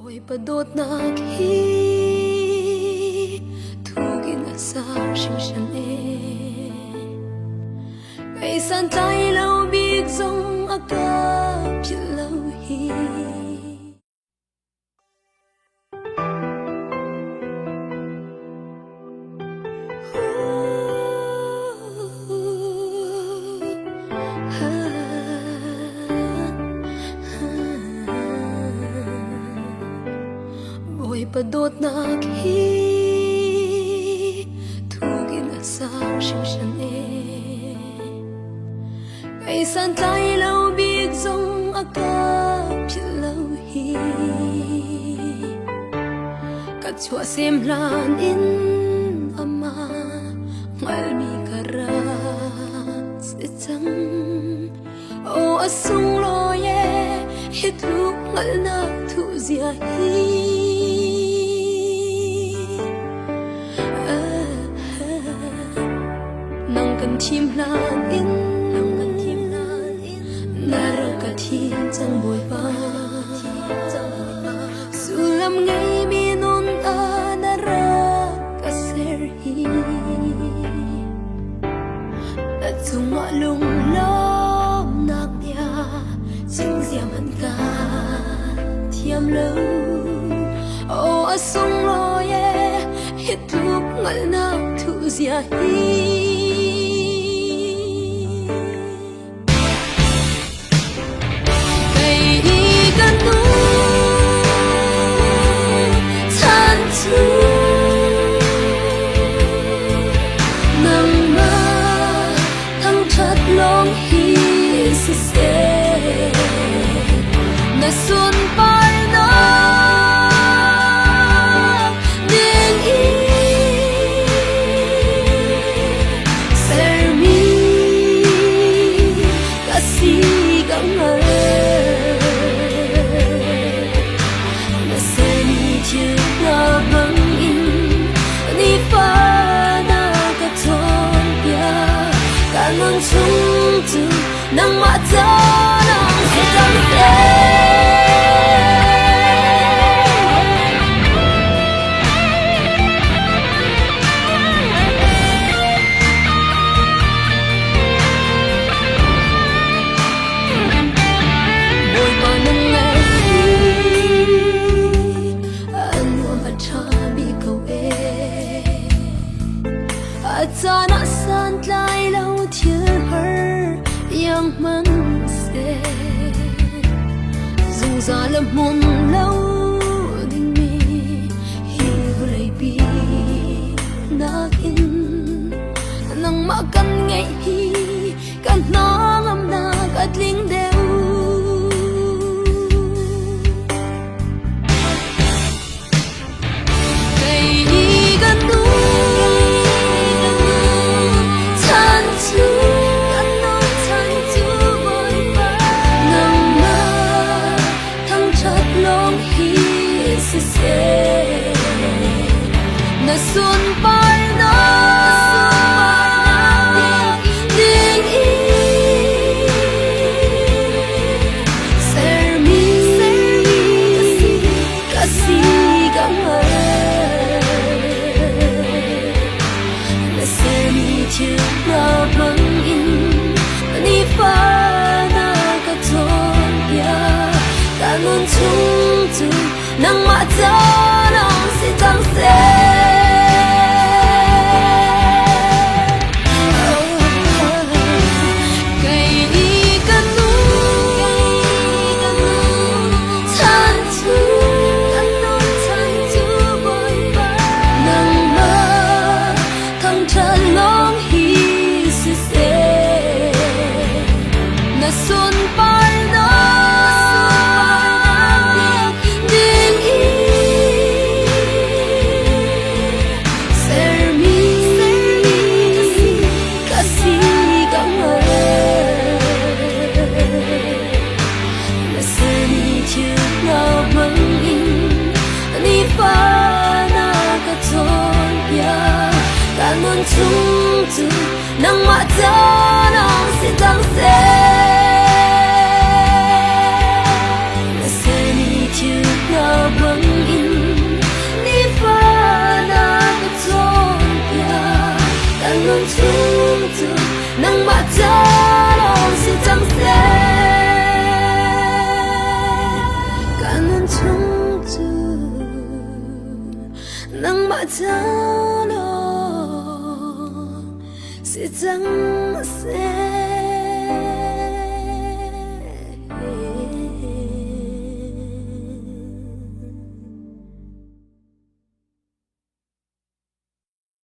Bawipa Dawt na khi thugin sa sinh shan ngày san tay lâu biết giống aka biết lâu hi Bawipa Dawt na khi thugin sa sinh shan ngày san tay lâu biết giống aka biết lâu hi cả chua xem lan in ama ngal mi kara se chang o asung lo ye hit lúc ngal na thu zia hi nang kan thim lan in Pathian chẳng Bawipa sulam ngay minun anara kaserhi at sumalong lom nakya sing siaman ka thiam lâu o asung lo ye hit lúc ngal na thu zia hi xuân bay nó đến ý ser mi kasih kamu na seni chưa băng in ni pha na ka thon ya ka ngon chung tu nang ma ta nang sedang ta na san lai lâu thiếu her yang man se dùng ra lâm môn lâu đình mi hi lay bi na in nang ma kan ngay hi kan na ngam na kat ling deu na xuân bay nó đến ý ser mi kasih kamu na ser mi chưa băng in ni pha na ka thon ya ka ngon chung tu nang ma ta nang si tang se chung tu nang ma ta nang si tang se na se ni chưa băng nang matalo si chẳng sẽ